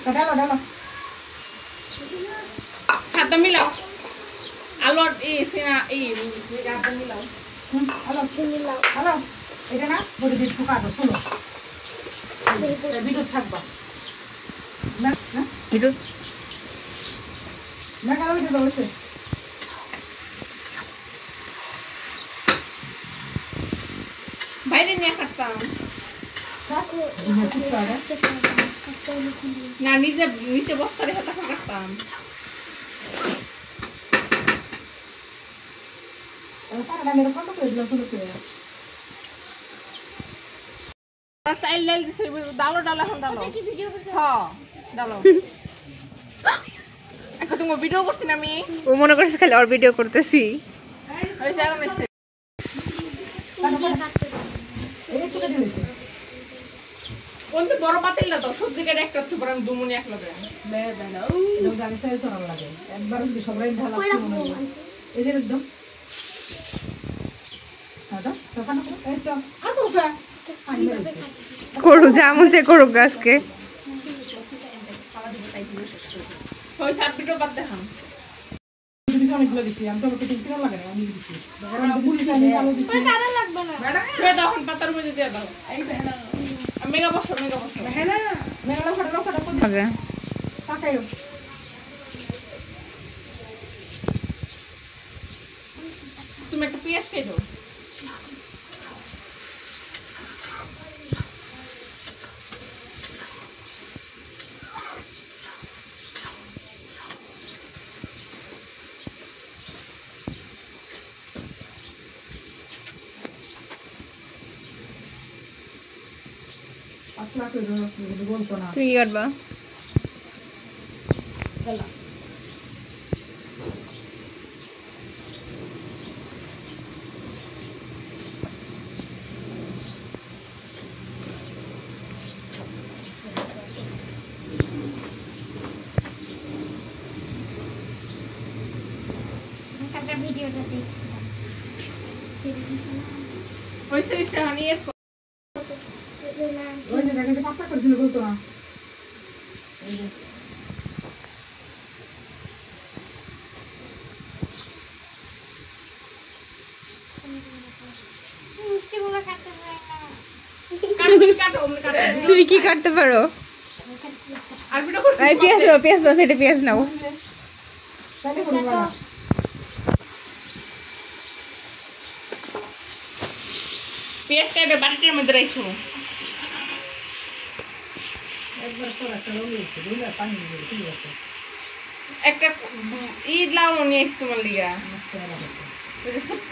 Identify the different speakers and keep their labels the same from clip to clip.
Speaker 1: ডালো ডালো
Speaker 2: হাতটা মিলাও আলু সিনা হাতটা মিলাও
Speaker 1: হ্যালো হ্যালো এটা না বড় দিয়ে ঠোকাবো শোনো ভিডিও থাকবা না না
Speaker 2: ভিডিও
Speaker 1: না কালো ভিডিও বলছে
Speaker 2: বাইরে নিয়ে কাটতাম না নিচে বস্তা রেখে তখন কাটতাম চাইল ডাল দিছে ডালো এখন ডালো হ্যাঁ ডালো এখন তুমি ভিডিও করছি না আমি
Speaker 3: ও মনে করছে খালি ওর ভিডিও করতেছি
Speaker 2: বড় পাতিল না তো সবজি কেটে একটা পরে আমি দুমুনি এক লগে
Speaker 1: একবার যদি সবাই ঢালা এই যে একদম
Speaker 3: করু যেমন সে করুক গাছকে
Speaker 2: ভিডিও বাদ দেখাম
Speaker 1: অনেকগুলো দিছি আমি তো কিলো লাগে না আমি দিছি
Speaker 2: তখন পাতার মধ্যে দিয়ে দাও মেগা বসো হ্যাঁ না
Speaker 3: হবে
Speaker 1: তাকাইও
Speaker 2: তুমি একটা পেঁয়াজ খেয়ে দাও
Speaker 3: তুই কি করবা তুমি কি কাটতে পারো পেঁয়াজ নাও সেটা পেঁয়াজ নাও
Speaker 2: পেঁয়াজ কাটে বাটিটার মধ্যে রাখো একটা ঈদ লাউ নিয়ে এসছি তোমার লিগা ছোট্ট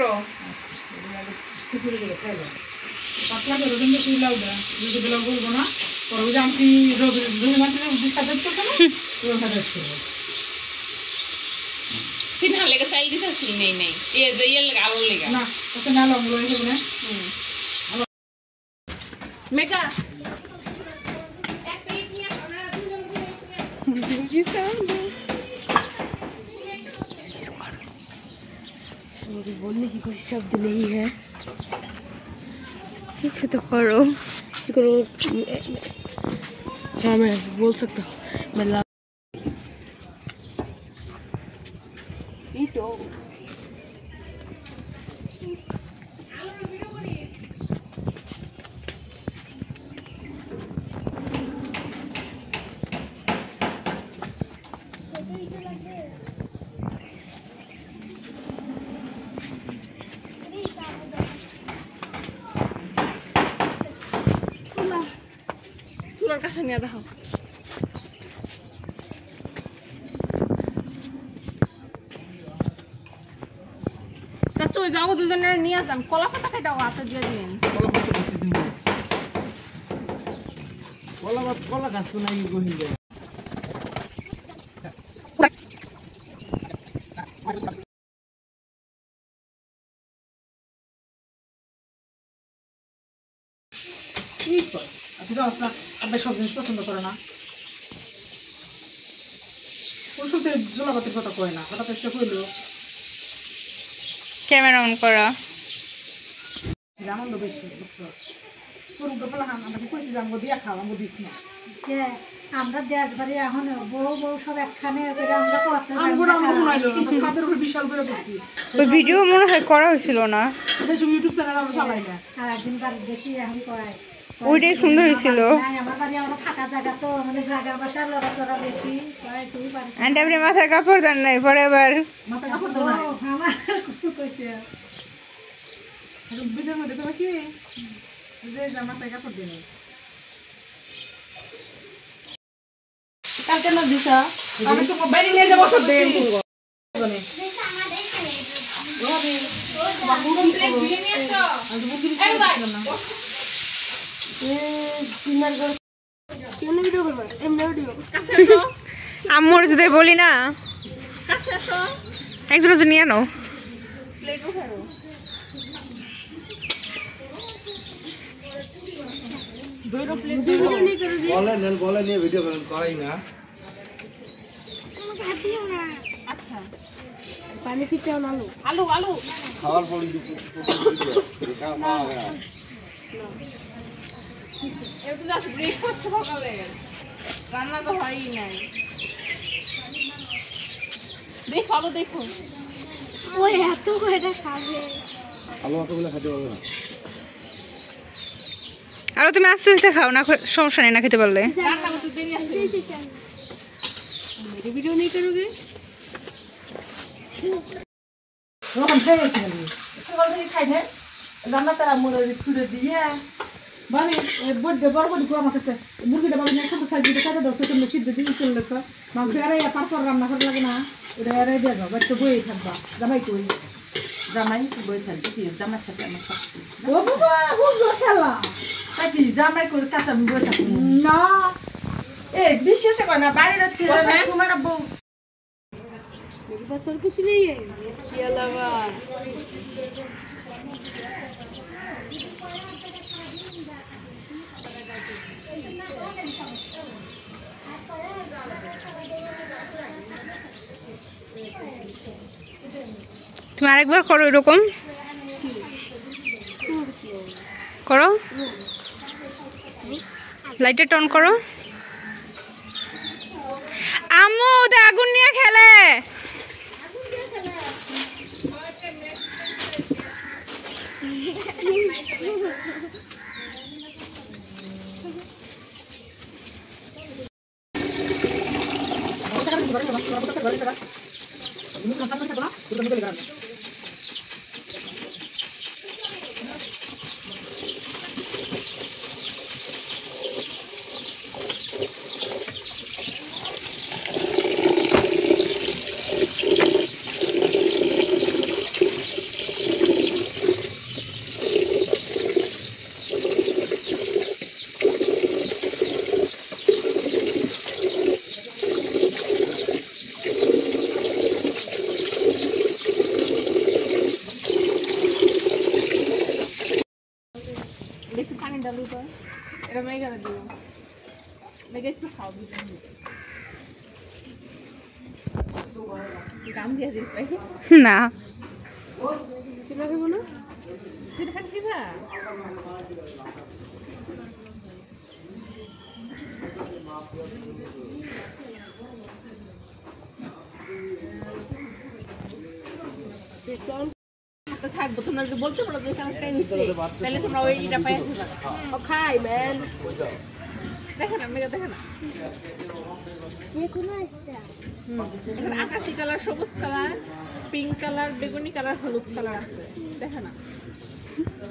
Speaker 1: পাতলা করে রবীন্দ্র তুই লাউডা যদি লাউ বলবো না পরে আমি রবীন্দ্র ডিসকাস করছো না তুই সাজেস্ট করবো
Speaker 2: সিনহা লেগে চাইল দিতে শুনি নেই ইয়ে লেগে আলু লেগে
Speaker 1: না তোকে না লঙ্গ রয়েছে বলে
Speaker 2: মেকা
Speaker 4: मुझे बोलने की कोई शब्द नहीं है
Speaker 3: কিছু তো করো
Speaker 4: करो हाँ मैं बोल सकता हूँ मैं
Speaker 2: চুলার কাছে নিয়ে দেখো চাচু যাবো দুজনে নিয়ে আসলাম কলা পাতা খাইটাও আছে দিয়ে দিন
Speaker 1: কলা গাছ তো নাই গহিন যায় আপনি জানোস না আপনি সব জিনিস পছন্দ করে না ওষুধের জোলাপাতির কথা কয় না হঠাৎ একটা কইল
Speaker 3: ক্যামেরা অন করো
Speaker 1: আনন্দ বেশি বুঝছো তোর উল্টো ফেলা আমরা কইছি যে আমাকে দিয়া খাও আমাকে দিস না
Speaker 5: আমরা দেশ বাড়ি এখন বউ বউ সব একখানে করে আমরা করতে
Speaker 1: আমগুলো আমরা বানাইলো আমরা ছাদের উপর বিশাল করে করছি
Speaker 3: ওই ভিডিও মনে হয় করা হয়েছিল না,
Speaker 1: এটা সব ইউটিউব চ্যানেল আমরা চালাই না
Speaker 5: আর একদিন বাড়ি দেখি এখন করাই
Speaker 3: ওইটাই সুন্দর হয়েছিল।
Speaker 5: আমার বাড়ি আমরা ফাঁকা জায়গা তো মানে জায়গার বাসা লড়াচড়া বেশি করাই তুই পারি
Speaker 3: আন্টি আপনি মাথায় কাপড় দেন নাই, পরে আবার
Speaker 1: মাথা কাপড় দাও না
Speaker 5: আমার কইছে
Speaker 1: বিলের মধ্যে করে কি যে জামাটায় কাপড় দিন কালকে না দিছা আমি তো বাইরে নিয়ে যাব সব দেন
Speaker 3: আম্মুর যদি বলি না একজন তো নিয়ে আনো।
Speaker 6: বলে নিয়ে ভিডিও করাই না।
Speaker 4: পানি ছিটাও না
Speaker 2: আলু আলু
Speaker 6: খাওয়ার পর
Speaker 2: একটু জাস্ট ব্রেকফাস্ট সকালে, রান্না তো হয়ই নাই। দেখো আলু দেখো,
Speaker 4: ওই এত কয়টা খাবে
Speaker 6: আলু অতগুলো খেতে পারবে না।
Speaker 3: আর তুমি আস্তে আস্তে খাও না, সমস্যা নেই না খেতে পারলে।
Speaker 2: রান্না করতে দেরি আছে।
Speaker 4: ভিডিও नहीं करोगे
Speaker 1: রকম খেয়ে গেছি সকাল থেকে খাই না রান্না তারা মোড়ে ছুড়ে দিয়ে বাড়ি বড় বড় বড় করে আমার কাছে মুরগিটা বাড়ি নিয়ে ছোট সাইজ দিয়ে কাটে দাও সেটা সিদ্ধ দিয়ে চললে তো মাংস এরাই তারপর রান্না করে লাগে না এটা এরাই দিয়ে যাও বাড়িতে বই থাকবা জামাই কই জামাই বই থাকবে কি জামার সাথে আমার সাথে ও বাবা বুঝো খেলা কি জামাই করে কাটা আমি বই থাকবো না এ বিশ্বাস করে না বাড়ির তোমার বউ
Speaker 4: मेरे पास और कुछ नहीं है इसके अलावा
Speaker 3: তুমি আরেকবার করো, এরকম করো, লাইটটা টন করো। আম্মু ওদের আগুন নিয়ে খেলে।
Speaker 2: দেখি পানি ডালু তো এটা মেঘে দিও, মেঘে একটু খাও গান দিয়ে দিস ভাই
Speaker 3: না
Speaker 2: সেটা খাবো না, সেটা খান কিবা থাকবো। তোমরা যদি বলতে পারো যে এখানে টাইম হচ্ছে তাহলে তোমরা ওই এটা পাই
Speaker 4: खाई मैन
Speaker 2: দেখে না, মেঘে দেখে না,
Speaker 4: ये কোনো একটা
Speaker 2: এখানে আকাশি কালার, সবুজ কালার, পিঙ্ক কালার, বেগুনি কালার, হলুদ কালার আছে, দেখে না।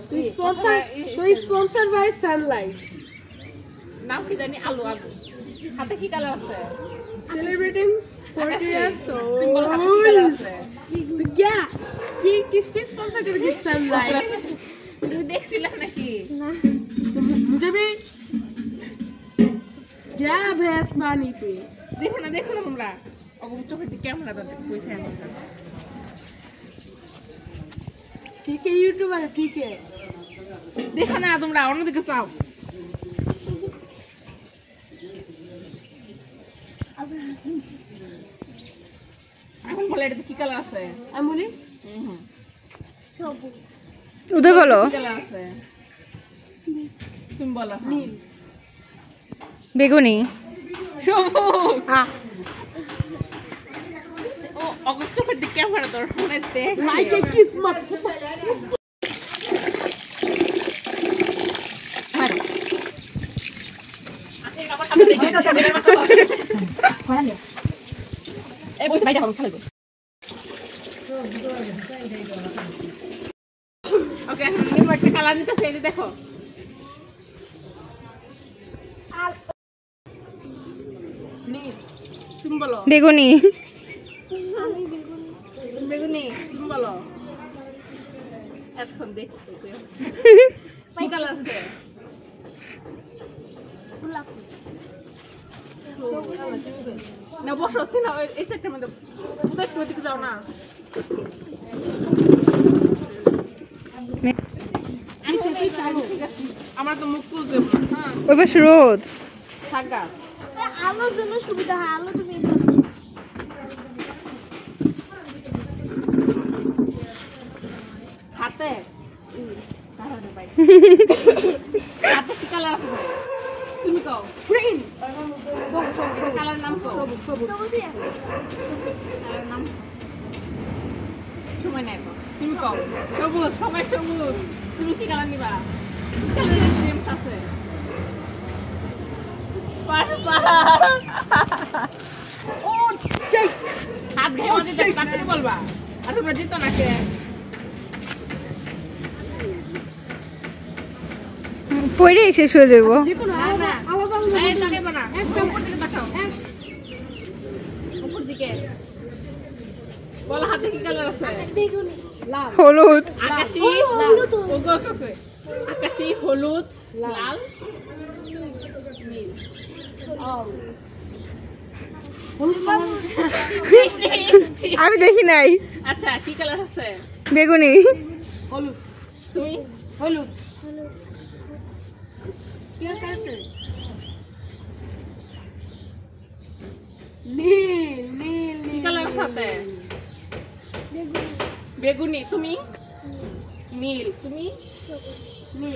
Speaker 4: तो स्पॉन्सर बाय सनलाइट
Speaker 2: নাম কি জানি, আলু আলু, হাতে কি কালার আছে,
Speaker 4: सेलिब्रेटिंग 40 years
Speaker 2: সিম্বল হাতে কি কালার
Speaker 4: old
Speaker 2: আছে,
Speaker 4: तो क्या ये किसने स्पॉन्सर करेगी सनलाइट
Speaker 2: তুমি দেখছিলা নাকি?
Speaker 4: मुझे भी क्या भैंस पानी पे
Speaker 2: দেখো না তোমরা অগম চোখে ক্যামেরা দাও কইছে এমন
Speaker 4: ठीक है यूट्यूबर ठीक है
Speaker 2: দেখো না তোমরা অন্যদিকে চাও। এখন বলে এটা কি কালার আছে,
Speaker 4: আমি বলি
Speaker 3: ওদের বলো
Speaker 2: কি কালার আছে তুমি বলো।
Speaker 4: নীল
Speaker 3: বেগুনি,
Speaker 2: সবুজ ও অগস্ট চোখের দিকে ক্যামেরা তোর ফোনে দেখ লাইক এ কিসমত এই বই বাইরে হবে খেলবে ওকে এখন নির্মা একটা কালার নিতেছে এই যে দেখো তুমি বলো
Speaker 3: বেগুনি
Speaker 2: বেগুনি তুমি বলো এখন দেখছো কি কালার আছে না বসো না এই চারটার মধ্যে উদয় দিকে যাও না আমার তো মুখ তুলছে হ্যাঁ
Speaker 3: ওই পাশে রোদ
Speaker 2: থাকা
Speaker 5: আলোর জন্য সুবিধা হয় আলো তুমি
Speaker 2: হাতে হাতে কি কালার আছে তুমি কও গ্রিন কালার নাম কও
Speaker 5: সবুজই
Speaker 2: কালার নাম সময় নেই তো তুমি কও সবুজ সবাই সবুজ তুমি কি কালার নিবা কালারের সেম আছে ও হাত ঘাই মধ্যে দেখ কাকে বলবা আর তোমরা জিতো না কে
Speaker 3: পরে শেষ হয়ে যাবো
Speaker 2: না না এই তাকাইবা না একদম উপর দিকে তাকাও উপর দিকে বল হাতে কি কালার আছে
Speaker 5: বেগুনি
Speaker 3: হলুদ
Speaker 2: আকাশী
Speaker 5: হলুদ
Speaker 2: ওগো ওকে আকাশী হলুদ লাল নীল
Speaker 3: আমি দেখি নাই
Speaker 2: আচ্ছা কি কালার আছে
Speaker 3: বেগুনি
Speaker 2: হলুদ তুমি হলুদ নীল নীল কি কালার আছে বেগুনি তুমি নীল তুমি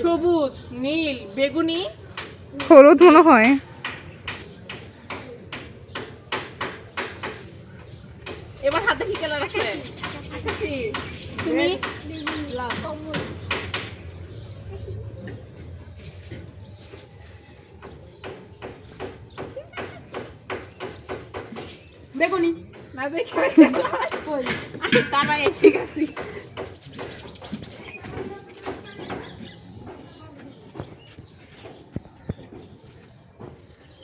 Speaker 2: সবুজ নীল বেগুনি
Speaker 3: হলুদ মনে হয়
Speaker 2: এবার হাতে কি কালার আছে আকাশী তুমি লাল বেগুনি না দেখে কই তারা ঠিক আছে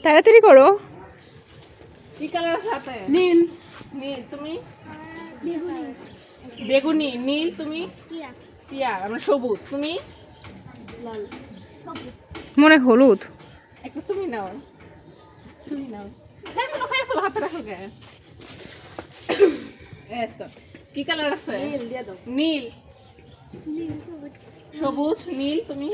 Speaker 3: তাড়াতাড়ি করো
Speaker 2: কি কালার আছে হাতে নীল নীল তুমি বেগুনি নীল তুমি টিয়া আমরা সবুজ তুমি
Speaker 5: লাল সবুজ
Speaker 3: মনে হলুদ
Speaker 2: একটু তুমি নাও হ্যাঁ কোনো খাই ফেলো হাতে রাখো কে এত কি কালার আছে নীল দিয়ে দাও নীল সবুজ নীল তুমি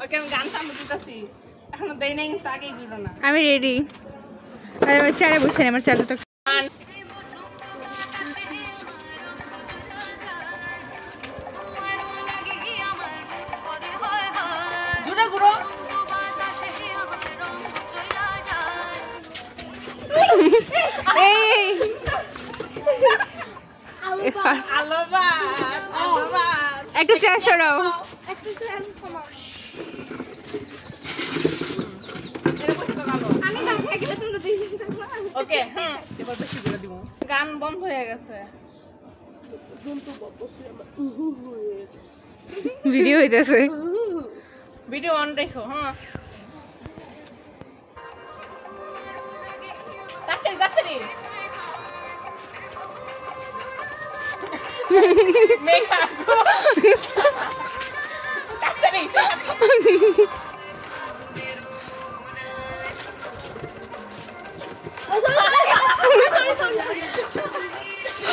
Speaker 2: ওকে আমি গান সামনে দিতেছি এখনো দেই নাই কিন্তু আগেই দিল না
Speaker 3: আমি রেডি। আরে আমার চেয়ারে বসে নেই, আমার চেয়ারটা তো
Speaker 2: জুড়ে ঘুরো
Speaker 3: এই
Speaker 2: আলোবাদ
Speaker 3: একটা চেয়ার সরাও।
Speaker 2: ওকে এবার বেশি করে দিব গান বন্ধ হয়ে গেছে
Speaker 3: ভিডিও হইতেছে।
Speaker 2: ভিডিও অন রেখো হ্যাঁ তাড়াতাড়ি তাড়াতাড়ি মেঘা তাড়াতাড়ি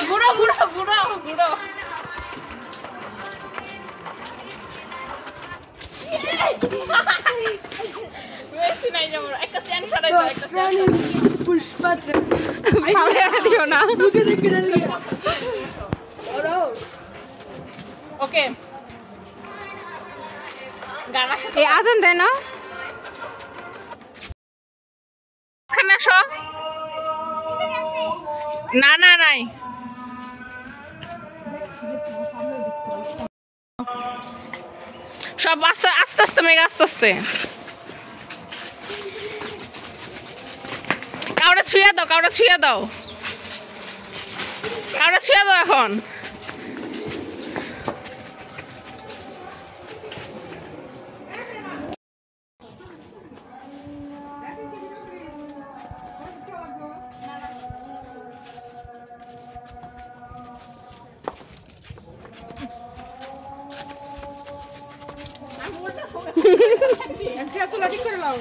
Speaker 2: ঘুরো ঘুরো ঘুরো ঘুরো বেশি নাই যাবো একটা চ্যান সরাই দাও একটা চ্যান
Speaker 3: ফালে দিও না।
Speaker 2: ওকে গান আসো
Speaker 3: এই আজান দেয় না?
Speaker 2: এখানে আসো না না নাই সব আস্তে আস্তে আস্তে মেঘ আস্তে আস্তে কাউরে ছুঁয়ে দাও কাউরে ছুঁয়ে দাও কাউরে ছুঁয়ে দাও এখন ঠিক করে লাও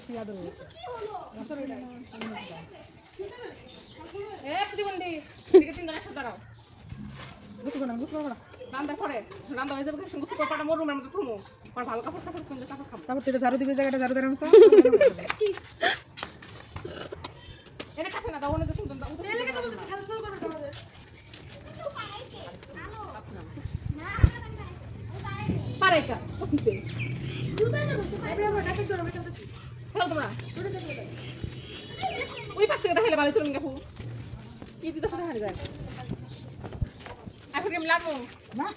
Speaker 1: বেশি আদর হয়েছে এ প্রতিবন্ধী এদিকে তিনজন একসাথে দাঁড়াও বুঝতে পারো না রান্না পরে রান্না হয়ে যাবে গুছু পাটা মোর রুমের মধ্যে থুমু আর ভালো কাপড় কিনতে কাপড় খাবো তারপর তুই ঝাড়ু দিবি জায়গাটা ঝাড়ু দেন তো এটা কাছে না দাও না তো শুনতাম এই লেগে তো খারাপ শুরু করবে তোমাদের পারে কা ওকে ওই পাশ থেকে দেখাইলে ভালো চলুন কাপু কি দিতে সাথে হারিয়ে যায় এখন আমি লাগবো না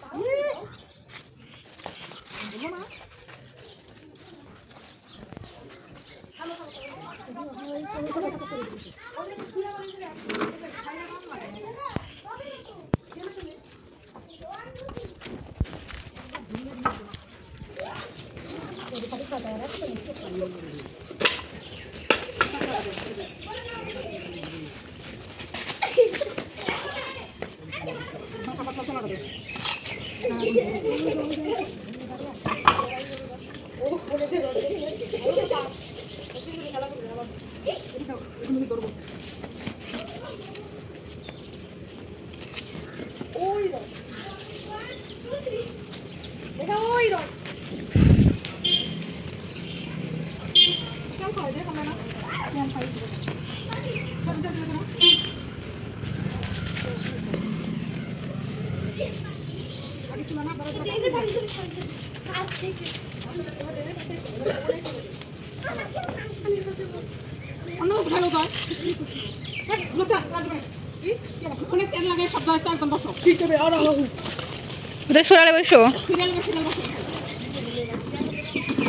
Speaker 3: ওদের সরালে বসো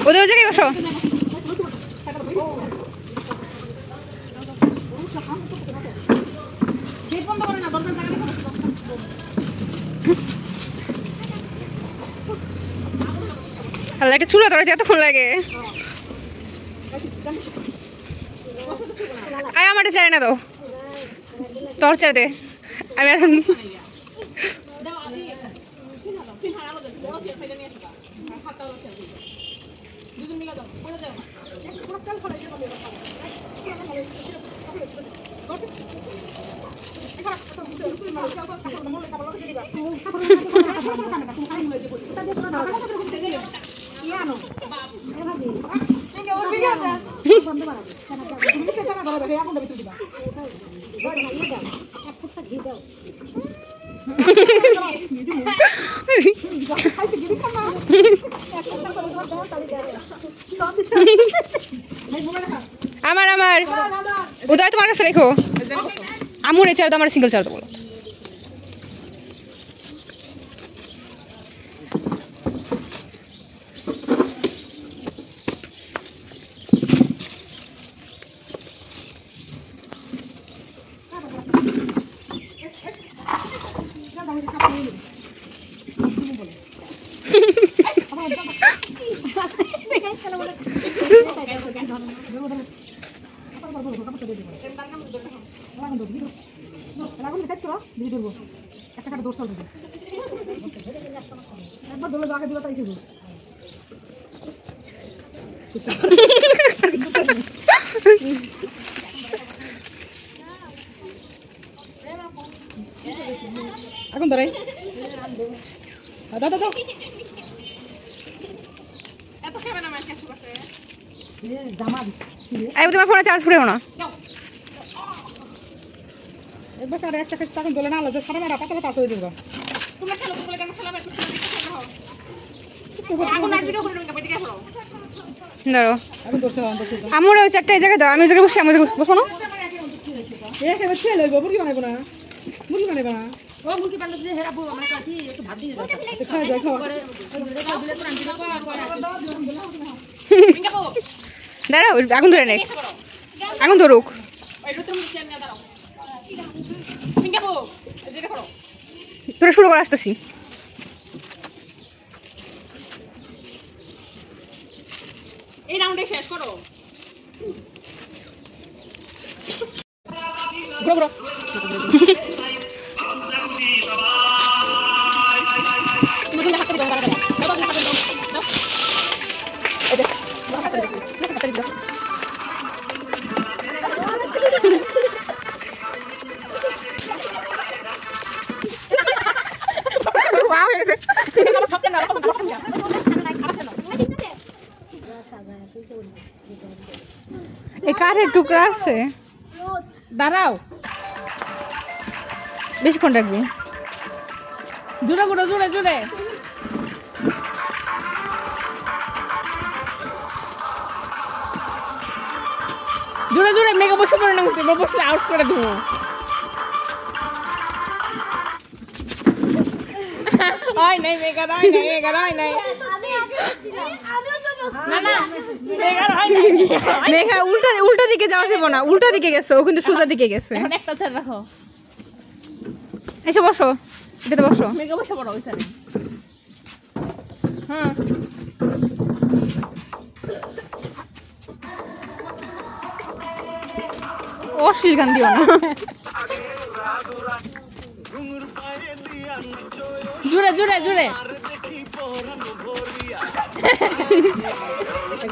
Speaker 3: ওদের ওই জায়গায় বসো আল্লাহ একটা চুলা তোরা এতক্ষণ লাগে আয় আমার চাই না দাও তোর চাই দে আমি এখন আমার আমার উদয় তোমার কাছে রেখো আমুর এই চার তো আমার সিঙ্গেল চার তো বলো
Speaker 1: একটা দোষ একবার দোলে আগে দিবা তাই কিছু এখন ধরে দাদা দাও
Speaker 2: এত খাবে না মাছ কাছে পাশে
Speaker 1: জামা
Speaker 3: আমি তোমার ফোনে চার্জ ফুরেও না
Speaker 1: একবার কার একটা কাছে তখন দোলে না আলো যে সারা মারা পাতা পাতা হয়ে যাবে
Speaker 2: তোমরা খেলো তোমরা কেন খেলাবে এখন আর ভিডিও করে নেবে এদিকে খেলো
Speaker 3: ধরো
Speaker 1: এখন দোষ
Speaker 3: আমার ওই চারটা এই জায়গায় দাও আমি ওই জায়গায় বসে আমি ওই জায়গায় বসবো না
Speaker 1: একেবারে ছেলে লইব মুরগি বানাইব না মুরগি বানাইব না
Speaker 5: ও মুরগি বানালে যে হেরাবো আমরা কাটি একটু ভাত দিয়ে দাও
Speaker 1: খাওয়া যায় খাওয়া
Speaker 3: দাঁড়াও আগুন ধরে নেই আগুন ধরুক
Speaker 2: ওই রুতুম নিচে নিয়ে দাঁড়াও পিঙ্গাবো এদিকে করো
Speaker 3: তোরা শুরু করে আসতেছি
Speaker 2: এই রাউন্ডে শেষ করো
Speaker 3: ঘুরো ঘুরো এই কাঠের টুকরা আছে,
Speaker 2: দাঁড়াও
Speaker 3: বেশিক্ষণ রাখবি।
Speaker 2: জুড়ে গুঁড়ো জুড়ে জুড়ে জুড়ে জুড়ে মেঘা বসে পড়ে না, বসলে আউট করে দেবো। হয় নাই মেঘা, হয় নাই মেঘা, হয় নাই না না মেঘা, হয় নাই।
Speaker 3: মেঘা উল্টা দিকে যাওয়া যাবে না, উল্টা দিকে গেছে ও, কিন্তু সোজা দিকে গেছে।
Speaker 2: এখন একটা চার রাখো,
Speaker 3: এসে বসো, এটাতে বসো।
Speaker 2: মেঘা বসে পড়ো ওইখানে। হ্যাঁ
Speaker 3: অশ্লীল গান দিও না।
Speaker 2: জুড়ে জুড়ে জুড়ে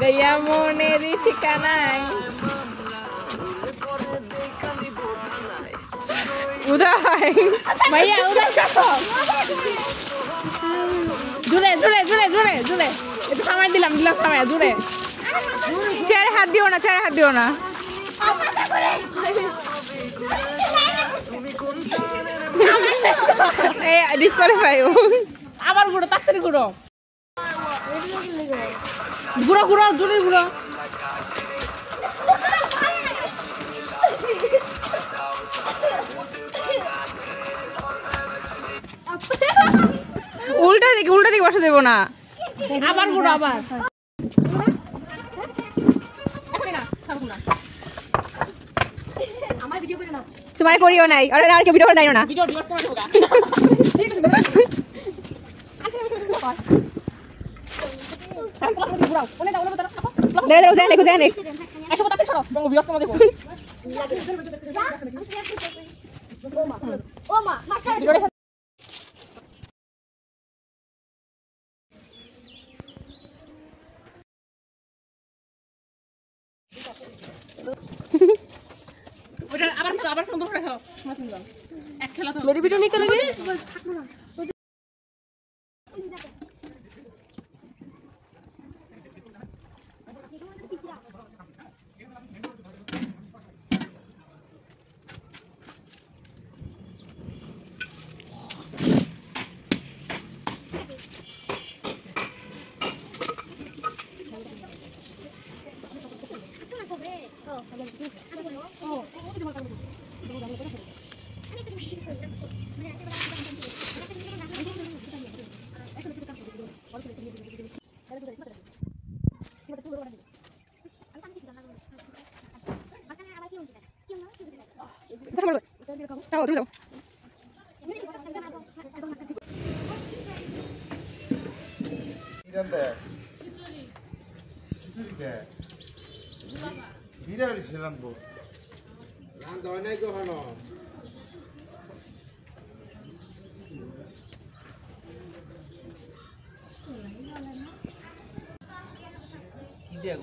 Speaker 2: গাইয়া মনেরই ঠিকানায়
Speaker 3: উদয়
Speaker 2: ভাইয়া উদয় কাটো। জুড়ে জুড়ে জুড়ে জুড়ে জুড়ে একটু সামাই দিলাম সামাই জুড়ে।
Speaker 3: চেয়ারে হাত দিও না, চেয়ারে হাত দিও না। এই ডিসকোয়ালিফাই।
Speaker 2: আবার ঘুরো, তাড়াতাড়ি ঘুরো, ঘুরো ঘুরো জুড়ে ঘুরো।
Speaker 3: উল্টা দিকে বসা যাবো না।
Speaker 2: আবার ঘুরো আবার।
Speaker 3: তোমার করিও নাই, আর কেউ ভিডিও করে দেয় না।
Speaker 2: ভিডিও ডিভোর্স করে দেবো গা। আবার সুন্দর করে খেলো।
Speaker 4: मेरी वीडियो नहीं करोगे?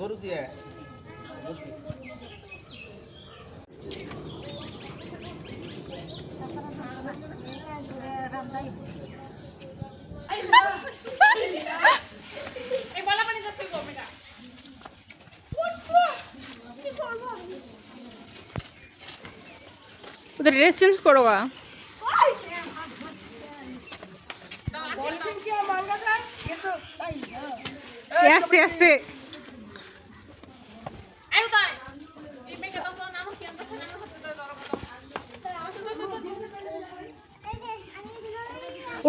Speaker 6: গরু দিয়ে
Speaker 3: ওদের ড্রেস চেঞ্জ করো গা। আস্তে আস্তে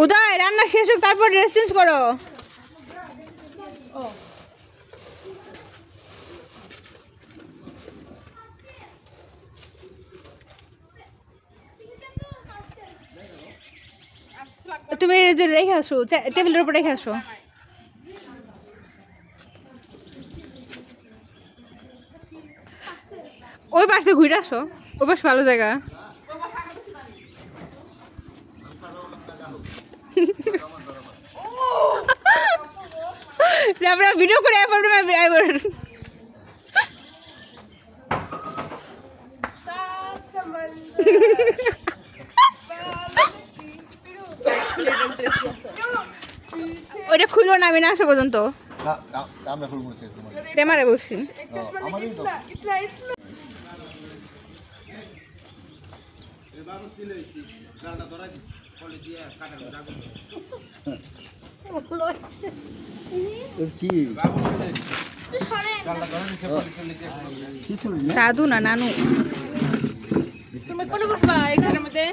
Speaker 3: উদয় রান্না শেষ হোক, তারপর ড্রেস চেঞ্জ করো। তুমি রেখে আসো, টেবিলের উপর রেখে আসো। ওই পাশ দিয়ে ঘুরে আসো, ওই পাশ ভালো জায়গা। আমরা ভিডিও করে ওইটা খুলো না, আমি না আসা পর্যন্ত। প্রেমারে বলছি দাদু না নানু
Speaker 2: তুমি কোন বসবা এখানের মধ্যে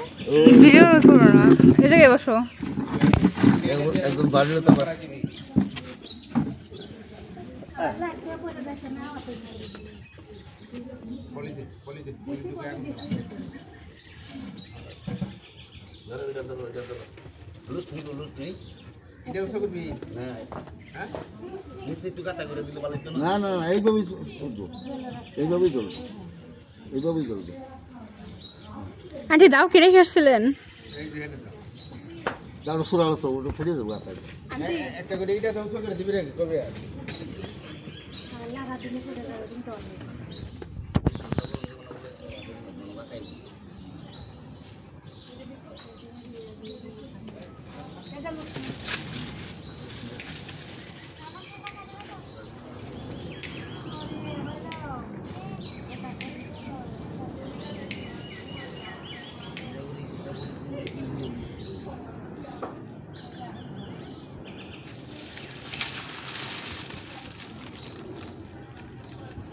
Speaker 3: ভিডিও করো না এই জায়গায় বসো
Speaker 6: একদম বাড়ির তো না না না এইভাবেই চলবে এইভাবেই চলবে এইভাবেই চলবে
Speaker 3: আন্টি দাও কি রেখে আসছিলেন
Speaker 6: তারপর সুরালো তো ওটা ফেটে দেবো একটা করে এইটা তো করে দিবি রে করবে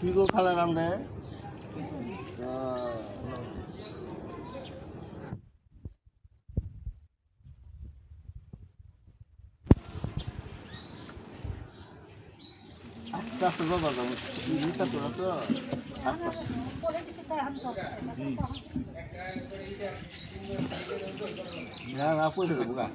Speaker 6: কি গো খালা রান্দে আস্তে আস্তে বাবা নিতা তোরা তো আস্তে না না পয়সা দেবো গা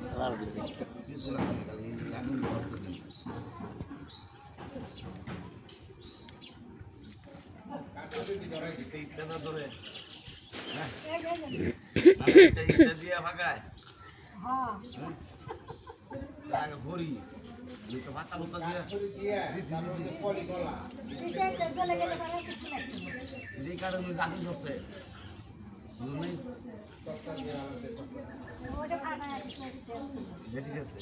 Speaker 6: ঠিক আছে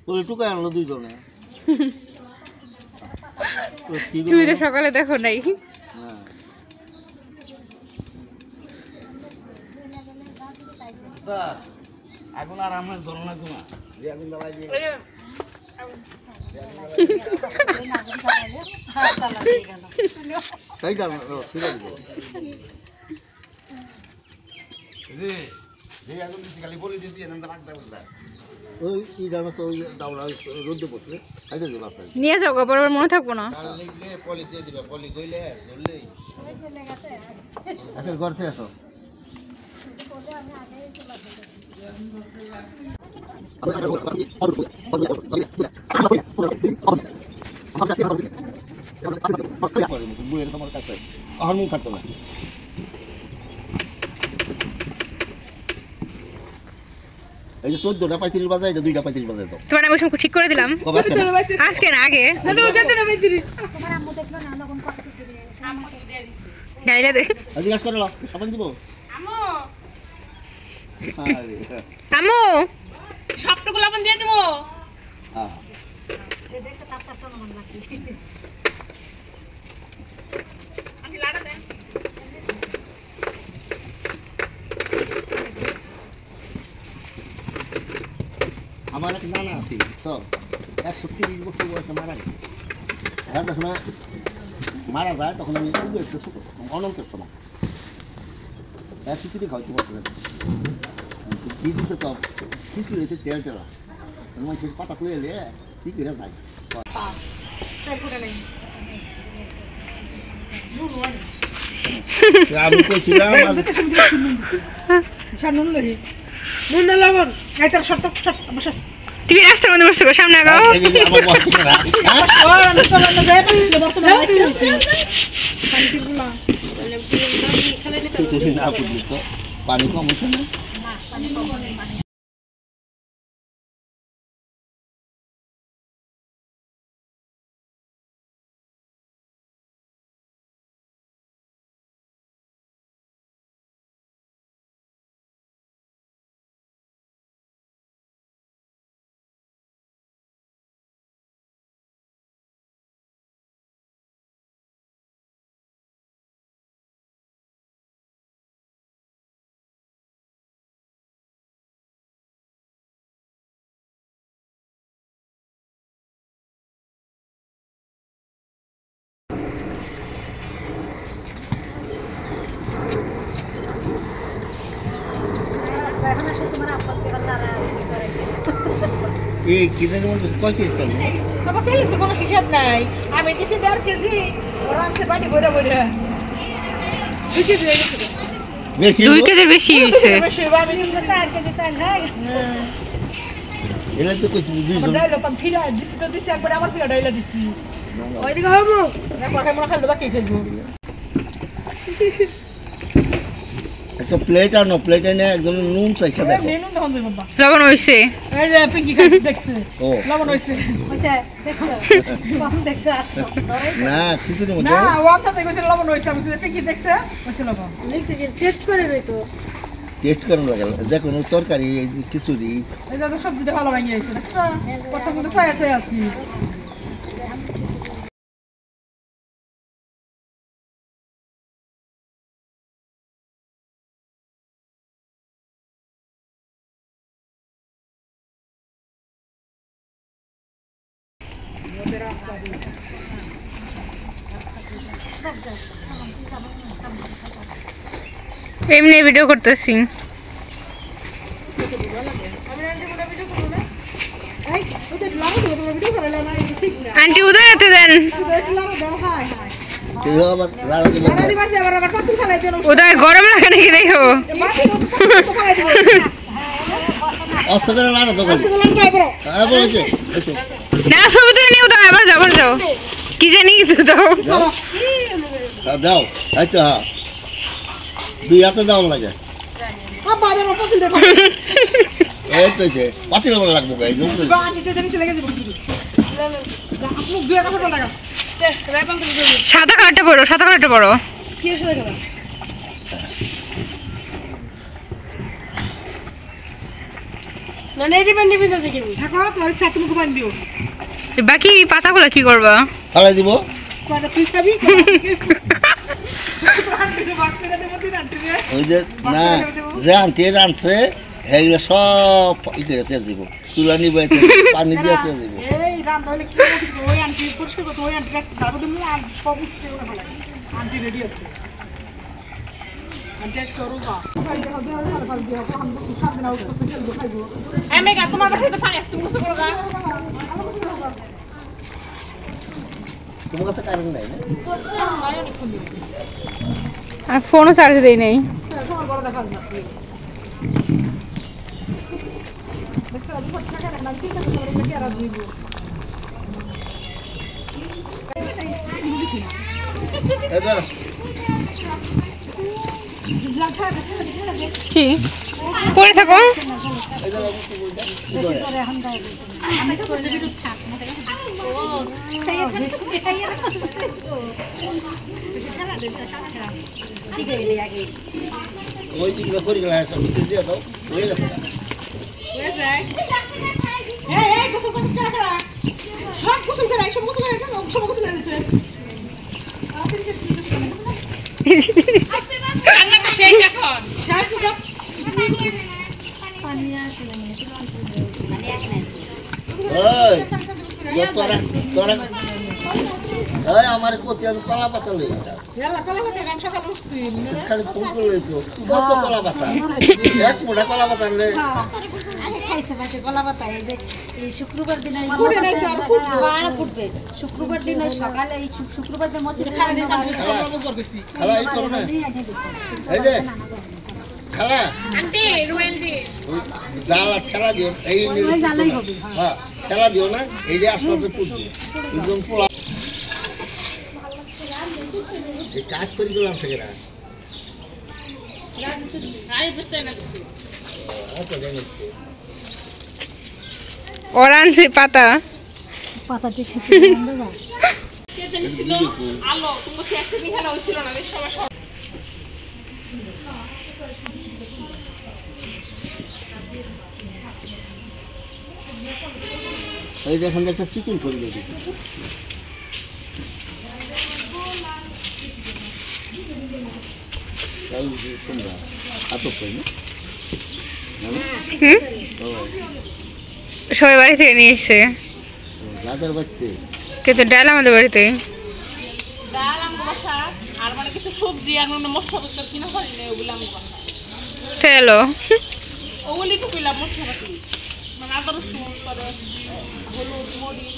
Speaker 6: ওই টুকা আনলো দুইজনে
Speaker 3: তুমি তো সকালে দেখো নাই
Speaker 6: এখন আর আমার ধরো না তোমার আগুন জ্বালাই দিয়ে তাই জানো যে আগুন দিচ্ছি খালি বলি দিচ্ছি এখানটা রাখতে বলতে ওই ই জানো তো ওই দাওড়া রোদ্দে পড়ছে খাইতে যাবো আসাই
Speaker 3: নিয়ে যাও গো বরাবর মনে থাকবো না
Speaker 6: লিখলে পলি দিয়ে দিবে পলি গইলে ধরলেই আচ্ছা ঘর থেকে আসো বইয়ের তোমার কাছে আহরণ থাকতো না এই যে 14টা 35 বাজে এটা 2টা 35 বাজে তো
Speaker 3: তোমার আমি ঠিক করে দিলাম আজকে না আগে গাইলা দে
Speaker 6: আজ গাছ করে আপন দিব
Speaker 2: আম্মু
Speaker 6: আরে
Speaker 3: আম্মু
Speaker 2: সবটুকু লবণ দিয়ে দেবো
Speaker 6: হ্যাঁ
Speaker 2: আমি লাড়া দেন
Speaker 6: আমার এক নানা আছে সব 130 বছর বয়সে মারা গেছে হ্যাঁ যখন মারা যায় তখন আমি একটু ছোট অনন্তের সময় খিচুড়ি খাওয়াইতে পারছিলাম কি দিচ্ছে তো খিচুড়ি হচ্ছে তেল টেলা মানুষের পাতা তুলে এলে কি করে যায় আমি কইছিলাম
Speaker 3: তুমি রাস্তার মধ্যে বসে সামনে আগাও
Speaker 6: পানি কম হচ্ছে না এই কি জানি মনে করছে কয় কেজি চাল
Speaker 1: বাবা সেলির তো কোনো হিসাব নাই আমি দিছি 1.5 কেজি ওরা আনছে বাড়ি বইরা বইরা 2 কেজি হয়ে গেছে
Speaker 6: বেশি
Speaker 3: 2 কেজির বেশি হইছে
Speaker 1: বেশি আমি দিছি 4 কেজি চাল নাই
Speaker 6: এলা তো কইছি 20 জন
Speaker 1: ডাইলো তাম ফিরা দিছি তো দিছি একবার আমার ফিরা ডাইলা দিছি ওইদিকে হবো একবার খাই মনে খাইলে বাকি খাইবো
Speaker 6: একটা প্লেট আর নো প্লেট এনে একদম নুন চাইছে দেখো
Speaker 1: মেনু তখন যাই বাবা
Speaker 3: লবণ হইছে
Speaker 1: এই যে পিঙ্কি খাই দেখছে
Speaker 6: ও
Speaker 1: লবণ হইছে
Speaker 5: হইছে দেখছো কম দেখছো
Speaker 6: না খিচুড়ির মধ্যে
Speaker 1: না ওয়ান্তা থেকে কইছে লবণ হইছে আমি বলছি পিঙ্কি দেখছে হইছে লবণ
Speaker 5: দেখছি যে টেস্ট করে লই তো
Speaker 6: টেস্ট করার লাগে যে কোনো তরকারি এই যে খিচুড়ি
Speaker 1: এই যে সবজিটা ভালো ভাঙি আইছে দেখছো প্রথম কিন্তু চাই আছি
Speaker 3: এমনি ভিডিও করতেছি আন্টি উদয় এতে দেন
Speaker 6: এই আবার রাড়া দিবে
Speaker 3: উদয় গরম লাগে নাকি দেখো
Speaker 6: অস্ত করে রাড়া তো খালি হ্যাঁ বলেছে এসো
Speaker 3: না ছবি তুলে নিয়ে উদয় আবার যাও কি জানি কিছু দাও
Speaker 6: দাও এই তো হ্যাঁ দুই হাতে দাও লাগে এই তো যে পাতিল বড় লাগবে গাই জুম করে
Speaker 3: সাদা কালারটা বড়
Speaker 5: মানে এই ডিপেন্ড ডিপেন্ড আছে কি
Speaker 1: থাকো তোমার ইচ্ছা তুমি কোবান দিও
Speaker 3: বাকি পাতাগুলো কি করবা
Speaker 6: ফালাই দিব
Speaker 1: কয়টা তুই খাবি
Speaker 6: ওই যে না যে আন্টি রানছে এইগুলো সব ই করে তেল দিব চুলা নিবে পানি দিয়ে তেল দিব
Speaker 1: এই রান্না হলে কি ওই আন্টি পরিষ্কার করতে ওই আন্টি যাবো তুমি আর সব কিছু আন্টি রেডি আছে আন্টি আজকে রোজা
Speaker 2: আমি তোমার কাছে তো পানি আসতে মুছে করো
Speaker 6: তোমার কাছে কারেন্ট নাই না
Speaker 3: আর ফোনও চার্জ দেই নাই
Speaker 1: সময় বড় দেখা যাচ্ছে দেখছো আমি টাকা রাখলাম আমি চিন্তা করতে পারি কি আর দিব
Speaker 6: এদার
Speaker 3: কি পরে থাকো
Speaker 6: ওই দিকে করে গেল সব দিয়ে দাও হয়ে গেছে
Speaker 1: এই গোসল করা সব গোসল করা সব গোসল হয়েছে সব গোসল হয়েছে
Speaker 2: রান্না তো শেষ এখন
Speaker 6: ওই তোরা তোরা এই আমার কোতি আমি কলা পাতা লই
Speaker 1: ইয়ালা কলা পাতা গান সকালে উঠছি
Speaker 6: খালি ফোন করলে তো কত কলা পাতা এক মোটা কলা পাতা নে
Speaker 5: আরে খাইছে বাসে গলা পাতা এই যে এই শুক্রবার দিন ফুটবে শুক্রবার দিন সকালে এই শুক্রবার দিন মসজিদে
Speaker 1: খালা দিয়ে সামনে বছর গেছি
Speaker 6: খালা এই করো না এই যে খালা
Speaker 2: আন্টি রুমেন্ডি
Speaker 6: জালা খেলা দিও এই
Speaker 5: জ্বালাই হবে
Speaker 6: হ্যাঁ খেলা দিও না এই যে আস্তে পুষবে একদম পোলা এই কাজ করে গেলাম থেকে না
Speaker 2: আই বুঝতে না
Speaker 3: অরেঞ্জ পাতা
Speaker 5: পাতা দেখে
Speaker 2: কে জানিছিল আলো তুমি কি একসাথে খেলা হইছিল না বেশ সবাই
Speaker 6: এই যে এখন একটা চিকেন করে দিই তাই তোমরা আটক করি না
Speaker 3: সবাই বাড়ি থেকে নিয়ে এসছে
Speaker 6: রাজার বাড়িতে
Speaker 3: কিন্তু ডাল আমাদের বাড়িতে
Speaker 2: ডাল আমগো বাসা আর মানে কিছু সবজি আর অন্য মশলা টসলা কিনা পারি না ওগুলো আমি বাসা
Speaker 3: তেলো
Speaker 2: ওগুলি তো কইলাম মশলা পাতি মানে আদা রসুন করে হলুদ মরিচ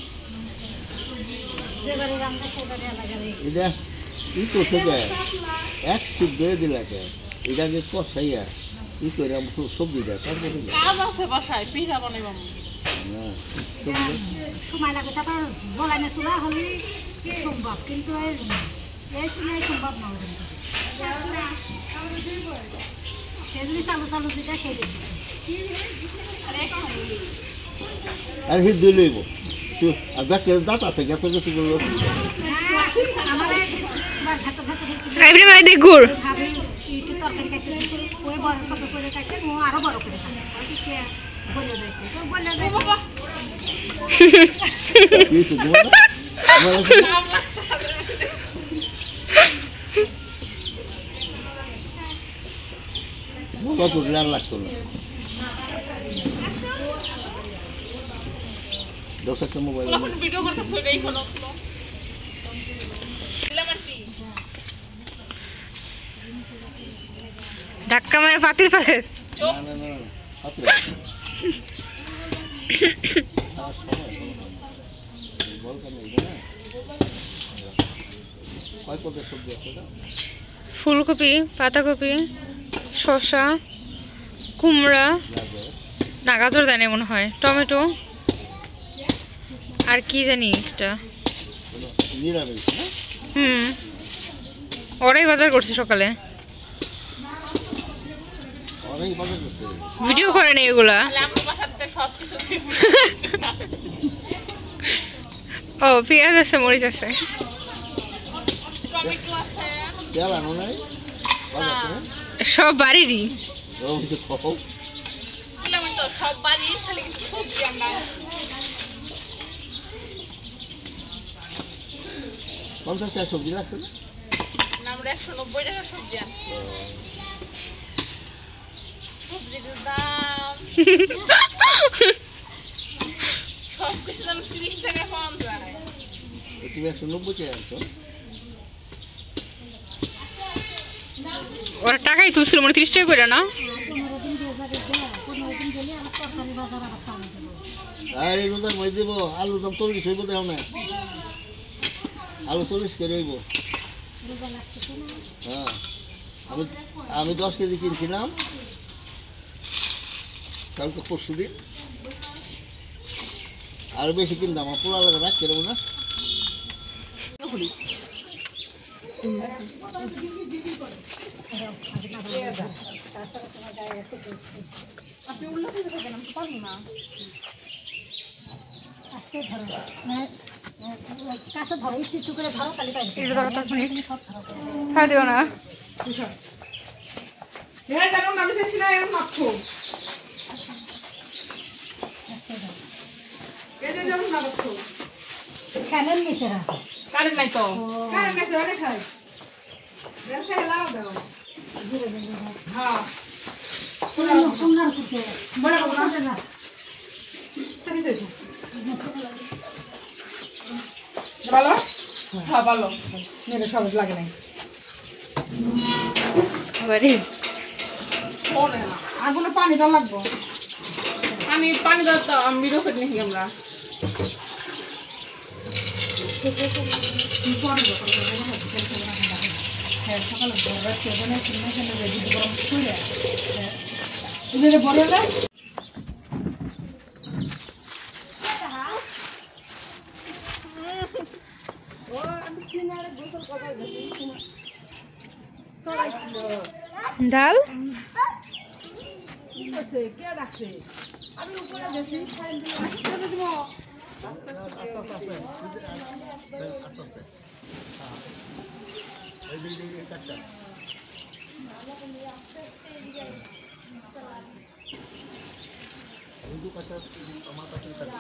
Speaker 5: যেবারে রান্না সেবারে আলাদা
Speaker 6: এটা ই করছে যে এক সিদ্ধ দিলাকে এটাকে কষাইয়া ই করে সবজি দেয় তারপরে দিলে
Speaker 2: কাজ আছে বাসায় পিঠা বানাইবাম
Speaker 6: না সবজি
Speaker 5: সময় লাগে তারপর জ্বলানো চুলা হলে সম্ভব কিন্তু এই সময় সম্ভব না সেগুলি চালু চালু দিটা সেই দিচ্ছে
Speaker 6: আর হি দুই লইব তুই আর ব্যাকের দাঁত আছে গেত গেত করলো
Speaker 5: আমার ভাত ভাত
Speaker 3: আইবরে মাই দে গুড়
Speaker 5: ভাবে একটু তরকারি কাটতে ওই বড় ছোট করে কাটতে ও আরো বড় করে কাটে বলে যাইতে তো বলে যাই বাবা
Speaker 6: কি শুধু কত লাল লাগতো না 10 একটা মোবাইল
Speaker 2: এখন ভিডিও করতে ছড়াই হলো
Speaker 3: ধাক্কা মারে পাতিল পারে
Speaker 6: না না না না হাতে বল কেন এই না কয় কত সবজি আছে না
Speaker 3: ফুলকপি পাতাকপি শসা কুমড়া না গাজর দেয় না মনে হয় টমেটো আর কি জানি একটা
Speaker 6: নিরামিষ না
Speaker 3: ওরাই বাজার করছে সকালে
Speaker 6: অনেক বাজার করছে
Speaker 3: ভিডিও করে নেই এগুলা
Speaker 2: আমার বাসাতে সব কিছু দিছি
Speaker 3: ও পেঁয়াজ আছে মরিচ আছে
Speaker 2: টমেটো আছে
Speaker 6: তেল আনো নাই বাজার থেকে
Speaker 3: সব বাড়িরই
Speaker 6: ও কিছু খাও
Speaker 2: টমেটো সব বাড়ি খালি কিছু সবজি আমরা
Speaker 6: 50 টাকা সবজি লাগছে না
Speaker 2: আমরা 190 টাকা সবজি আনছি সবজির দাম সব কিছু দাম 30 টাকা পাওয়া যায়
Speaker 6: তুমি 190 টাকা আনছো
Speaker 3: ওরা টাকাই তুলছিল মনে 30 টাকা করে না
Speaker 5: 15 দিন গেলে আমার তরকারি বাজার আবার টানা দেবো
Speaker 6: আর এই রোজার মই দেব আলু দাম 40 হইব দাও না আলু 40 করে হইব
Speaker 5: রোজা লাগতেছে না
Speaker 6: হ্যাঁ আমি 10 কেজি কিনছিলাম কালকে পরশু দিন আর বেশি কিনতাম আমার পোলা লাগে রাখতে দেবো না
Speaker 2: আপনি উল্লাস করতে পারেন আমি পারবো না
Speaker 5: আজকে ধরো কাছে ধরো একটু করে ধরো তাহলে পাই
Speaker 3: এটা ধরো তার মিনিট
Speaker 5: সব ধরো
Speaker 3: হ্যাঁ দিও না
Speaker 1: হ্যাঁ জানো না বিশেষ না এর মাত্র
Speaker 5: আজকে ধরো
Speaker 1: এটা যেমন না মাত্র
Speaker 5: ফ্যানের নিচে রাখো
Speaker 2: কারেন্ট নাই তো
Speaker 1: কারণ না তো অনেক খাই দেখে লাও দাও
Speaker 5: ধীরে ধীরে ধরো
Speaker 1: হ্যাঁ
Speaker 5: কুমড়ার কুটে
Speaker 1: বড় বড়
Speaker 5: না
Speaker 1: সারি সারি ভালো হ্যাঁ ভালো মেরে সহজ লাগে নাই
Speaker 3: আবারই
Speaker 2: ফোনে না
Speaker 1: আগুনে পানি দাও লাগবো
Speaker 2: পানি দাও তো আমি ভিডিও করে নিই আমরা
Speaker 1: হ্যাঁ সকালে বড় কেবনে কিনে কিনে রেডি গরম করে এটা বড় না
Speaker 3: ডাল
Speaker 1: কে ডাকছে আমি উপরে গেছি
Speaker 6: আস্তে আস্তে এই দিকে কাটটা এই দু কাটা আমার কাছে কাটা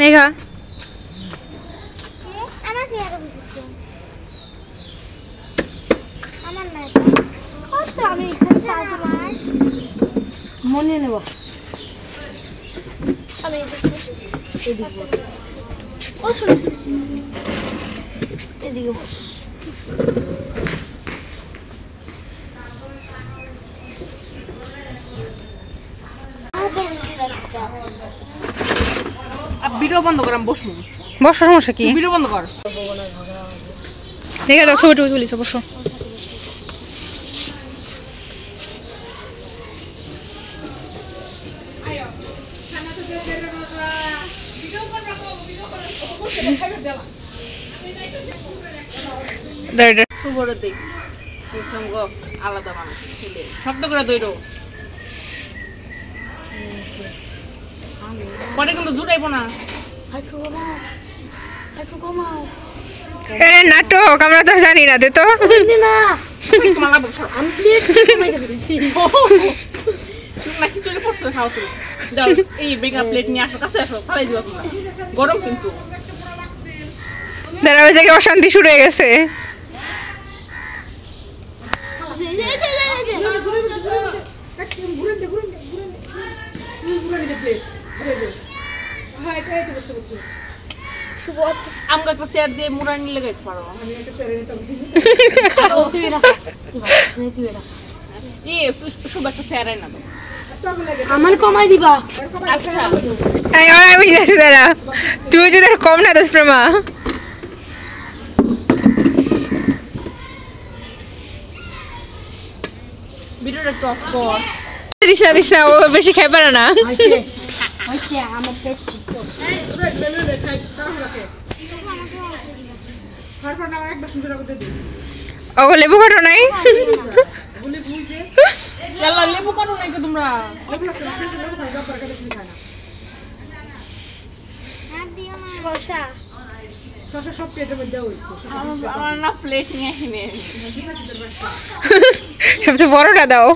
Speaker 3: মেঘা
Speaker 7: আমার চেয়ারে বসেছি আমার নাই তো আমি এখানে চার্জ মার
Speaker 4: মনে নেব
Speaker 7: আমি এদিকে ও ছোট
Speaker 4: এদিকে বস
Speaker 2: ভিডিও বন্ধ কর, আমি বসবো।
Speaker 3: বসো, সমস্যা কি?
Speaker 2: ভিডিও বন্ধ কর।
Speaker 3: দেখে দাও, ছবি টবি তুলিস, বসো।
Speaker 2: শুভর দিক সঙ্গ আলাদা মানুষ ছেলে শব্দ করে দইরো পরে কিন্তু জুড়াইবো না।
Speaker 7: একটু কমাও
Speaker 3: নাটক আমরা তো জানি না, দে তো।
Speaker 2: মালা বসো
Speaker 7: আমি প্লেট কমাই দিছি
Speaker 2: শুকনা খিচুড়ি করছো, খাও তুমি। দাও এই বেগা প্লেট নিয়ে আসো, কাছে আসো, ফালাই দিও তোমরা। গরম কিন্তু
Speaker 3: দাঁড়াও, জায়গায় অশান্তি শুরু হয়ে গেছে।
Speaker 2: আমাকে একটা চেয়ার দিয়ে মুড়া নিয়ে লেগাইতে পারো। শুভ একটা চেয়ার না
Speaker 7: আমার কমাই দিবা
Speaker 2: আচ্ছা
Speaker 3: আমি যাচ্ছি, দাঁড়া। তুই যদি আর কম না দাস প্রেমা।
Speaker 2: ভিডিওটা একটু অফ কর।
Speaker 3: দিস না, ও বেশি খাই পারে না।
Speaker 7: হইছে আমার পেট চিত্ত
Speaker 3: ও লেবু কাটো নাই?
Speaker 2: লেবু কাটো নাকি তোমরা?
Speaker 7: শশা
Speaker 2: আমার না প্লেট নিয়ে আসিনি।
Speaker 3: সবচেয়ে বড়টা দাও।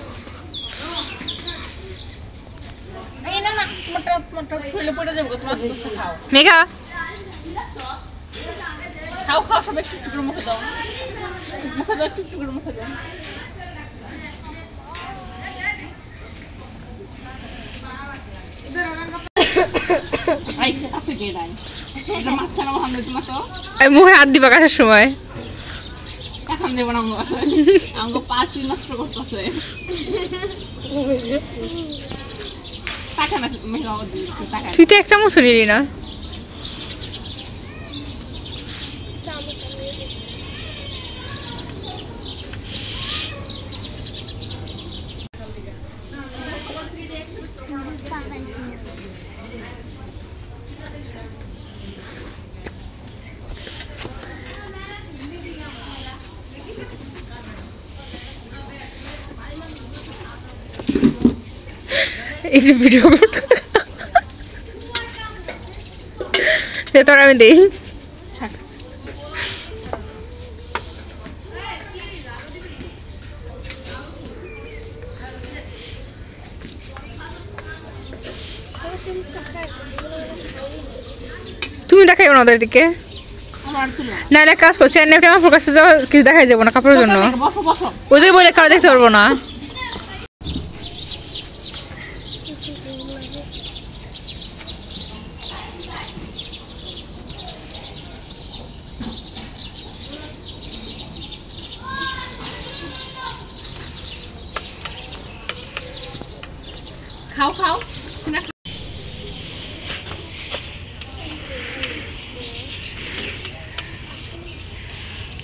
Speaker 2: এই না না তোমারটা শরীরে পড়ে যাবে, তোমার আস্তে আস্তে খাও।
Speaker 3: মেঘা
Speaker 2: খাও খাও, সব একটু একটু করে মুখে দাও, মুখে দাও, একটু একটু করে মুখে দাও। আই কাছে গিয়ে নাই, এটা মাঝখানে ওখান দিয়ে তোমার তো
Speaker 3: আমি মুখে হাত দিবা কাটার সময়।
Speaker 2: এখন দেবো না অঙ্গ পাঁচই নষ্ট করতেছে। টাকা না টাকা
Speaker 3: তুই তো এক চামচ নিলি না। এই যে ভিডিও তোর আমি দিই। তুমি দেখাইও না ওদের দিকে, না না কাজ করছে। আমার কাছে যাও, কিছু দেখাই যাবো না কাপড়ের জন্য।
Speaker 2: বসো বসো,
Speaker 3: ওই যে বলে কারো দেখতে পারবো না।
Speaker 2: খাও খাও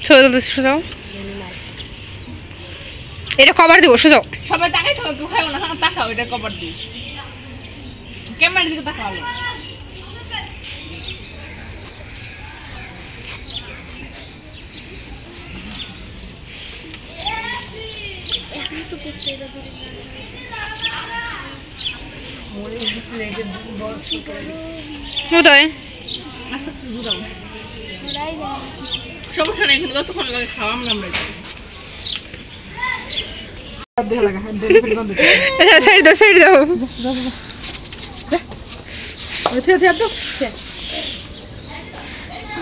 Speaker 3: ছবি তুলতেছি, সোজাও। এটা কভার দিব, সোজাও।
Speaker 2: সবাই তাকাই থাকো, কেউ খাও না, তাকাও, এটা কভার দিস, ক্যামেরার দিকে তাকাও।
Speaker 3: উদয়
Speaker 2: সমস্যা নেই, কিন্তু ততক্ষণ লাগে খাওয়াম না আমরা।
Speaker 3: সাইড দাও, সাইড দাও।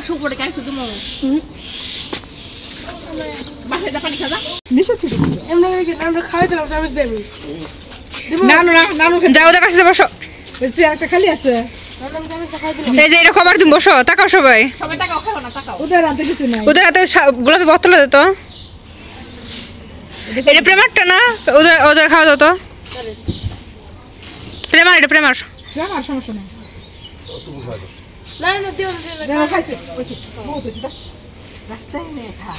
Speaker 2: শুকুরে কাই শুধু মো বাসায় যা পানি খাজা
Speaker 1: নিচে থেকে
Speaker 4: এমনি আমরা খাওয়াই দিলাম আমি দেবো
Speaker 1: নানু নানু
Speaker 3: যাও ওদের কাছে বসো
Speaker 1: বলছি একটা খালি আছে
Speaker 3: এই যে এটা খবর তুমি বসো তাকাও সবাই
Speaker 2: সবাই টাকাও খাও না টাকাও
Speaker 1: ওদের হাতে কিছু নাই
Speaker 3: ওদের হাতে গোলাপি বোতল দিত এটা প্রেমারটা না ওদের ওদের খাওয়া দাও তো প্রেমার এটা প্রেমার
Speaker 1: আমার সমস্যা নাই
Speaker 6: তুমি খাও
Speaker 4: না না দিও
Speaker 1: খাইছে বহুত হয়েছে রাস্তায় নেই খা